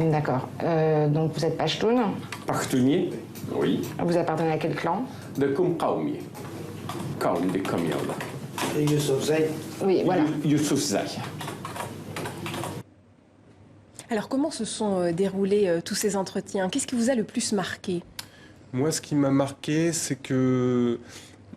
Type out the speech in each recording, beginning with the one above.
D'accord. Donc vous êtes Pachtoun. Pachtounier, oui. Vous appartenez à quel clan? De Koum Kaoumi. Kaoum de Kamyala. Et Youssouf Zay. Oui, voilà. Youssouf Zay. Alors comment se sont déroulés tous ces entretiens? Qu'est-ce qui vous a le plus marqué? Moi, ce qui m'a marqué, c'est que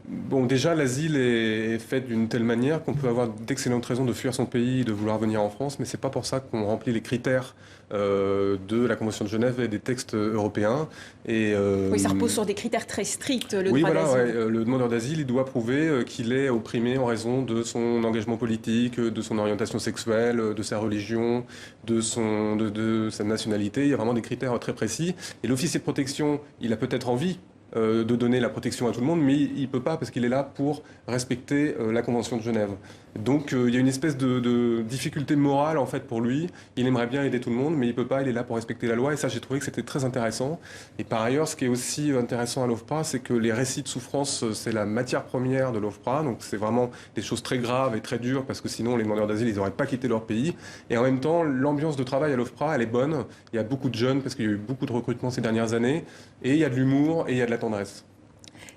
bon, déjà, l'asile est fait d'une telle manière qu'on peut avoir d'excellentes raisons de fuir son pays et de vouloir venir en France, mais c'est pas pour ça qu'on remplit les critères de la Convention de Genève et des textes européens. Et, oui, ça repose sur des critères très stricts, le oui, droit voilà, d'asile. ouais, le demandeur d'asile, il doit prouver qu'il est opprimé en raison de son engagement politique, de son orientation sexuelle, de sa religion, de sa nationalité. Il y a vraiment des critères très précis. Et l'officier de protection, il a peut-être envie de donner la protection à tout le monde, mais il ne peut pas parce qu'il est là pour respecter la Convention de Genève. Donc il y a une espèce de difficulté morale en fait pour lui. Il aimerait bien aider tout le monde, mais il ne peut pas, il est là pour respecter la loi, et ça j'ai trouvé que c'était très intéressant. Et par ailleurs, ce qui est aussi intéressant à l'OFPRA, c'est que les récits de souffrance, c'est la matière première de l'OFPRA, donc c'est vraiment des choses très graves et très dures, parce que sinon les demandeurs d'asile, ils n'auraient pas quitté leur pays. Et en même temps, l'ambiance de travail à l'OFPRA, elle est bonne. Il y a beaucoup de jeunes, parce qu'il y a eu beaucoup de recrutements ces dernières années, et il y a de l'humour et il y a de la tendresse.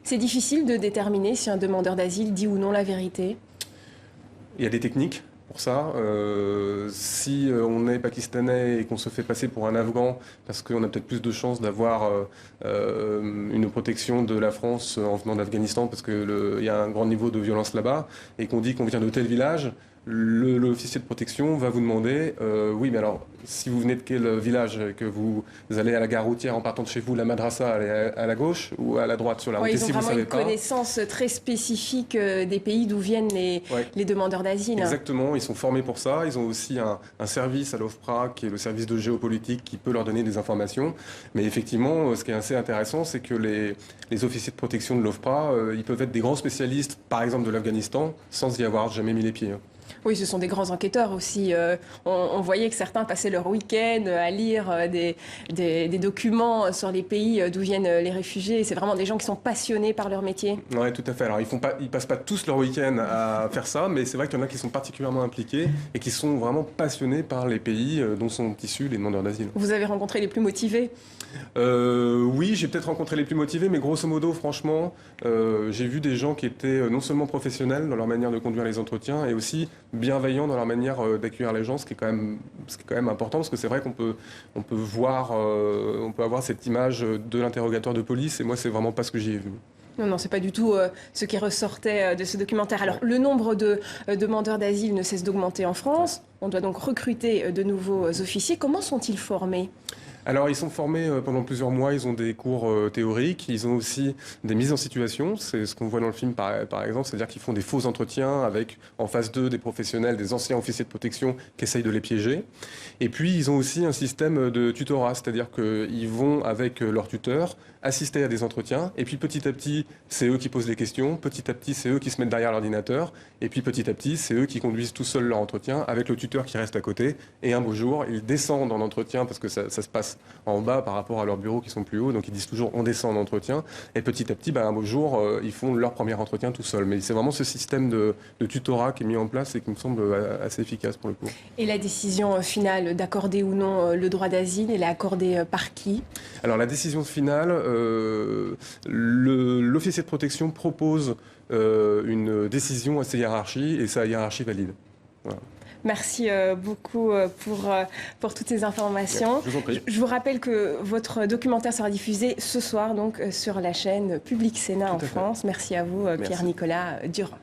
C'est difficile de déterminer si un demandeur d'asile dit ou non la vérité? Il y a des techniques pour ça. Si on est pakistanais et qu'on se fait passer pour un Afghan, parce qu'on a peut-être plus de chances d'avoir une protection de la France en venant d'Afghanistan, parce qu'il y a un grand niveau de violence là-bas, et qu'on dit qu'on vient de tel village, l'officier de protection va vous demander oui, mais alors, si vous venez de quel village, que vous allez à la gare routière en partant de chez vous, la madrasa, elle est à la gauche ou à la droite sur la route? Ils ont si vraiment vous savez une pas, connaissance très spécifique des pays d'où viennent les demandeurs d'asile. Exactement, ils sont formés pour ça. Ils ont aussi un service à l'OFPRA, qui est le service de géopolitique, qui peut leur donner des informations. Mais effectivement, ce qui est assez intéressant, c'est que les officiers de protection de l'OFPRA, ils peuvent être des grands spécialistes, par exemple de l'Afghanistan, sans y avoir jamais mis les pieds. Oui, ce sont des grands enquêteurs aussi. On voyait que certains passaient leur week-end à lire des documents sur les pays d'où viennent les réfugiés. C'est vraiment des gens qui sont passionnés par leur métier. Oui, tout à fait. Alors, ils passent pas tous leur week-end à faire ça, mais c'est vrai qu'il y en a qui sont particulièrement impliqués et qui sont vraiment passionnés par les pays dont sont issus les demandeurs d'asile. Vous avez rencontré les plus motivés? Oui, j'ai peut-être rencontré les plus motivés, mais grosso modo, franchement, j'ai vu des gens qui étaient non seulement professionnels dans leur manière de conduire les entretiens, et aussi bienveillants dans leur manière d'accueillir les gens, ce qui est quand même important, parce que c'est vrai qu'on peut avoir cette image de l'interrogatoire de police, et moi, c'est vraiment pas ce que j'y ai vu. Non, c'est pas du tout ce qui ressortait de ce documentaire. Alors, le nombre de demandeurs d'asile ne cesse d'augmenter en France. On doit donc recruter de nouveaux officiers. Comment sont-ils formés ? Alors, ils sont formés pendant plusieurs mois, ils ont des cours théoriques, ils ont aussi des mises en situation, c'est ce qu'on voit dans le film par exemple, c'est-à-dire qu'ils font des faux entretiens avec en face d'eux des professionnels, des anciens officiers de protection qui essayent de les piéger. Et puis, ils ont aussi un système de tutorat, c'est-à-dire qu'ils vont avec leur tuteur assister à des entretiens, et puis petit à petit, c'est eux qui posent les questions, petit à petit, c'est eux qui se mettent derrière l'ordinateur, et puis petit à petit, c'est eux qui conduisent tout seuls leur entretien avec le tuteur qui reste à côté, et un beau jour, ils descendent en entretien, parce que ça se passe en bas par rapport à leurs bureaux qui sont plus hauts, donc ils disent toujours on descend en entretien, et petit à petit, un beau jour, ils font leur premier entretien tout seuls. Mais c'est vraiment ce système de tutorat qui est mis en place et qui me semble assez efficace pour le coup. Et la décision finale d'accorder ou non le droit d'asile, elle est accordée par qui ? Alors la décision finale, l'officier de protection propose une décision à sa hiérarchie, et sa hiérarchie valide. Voilà. Merci beaucoup pour toutes ces informations. Je vous en prie. Je vous rappelle que votre documentaire sera diffusé ce soir donc, sur la chaîne Public Sénat en France. Merci à vous, Pierre-Nicolas Durand.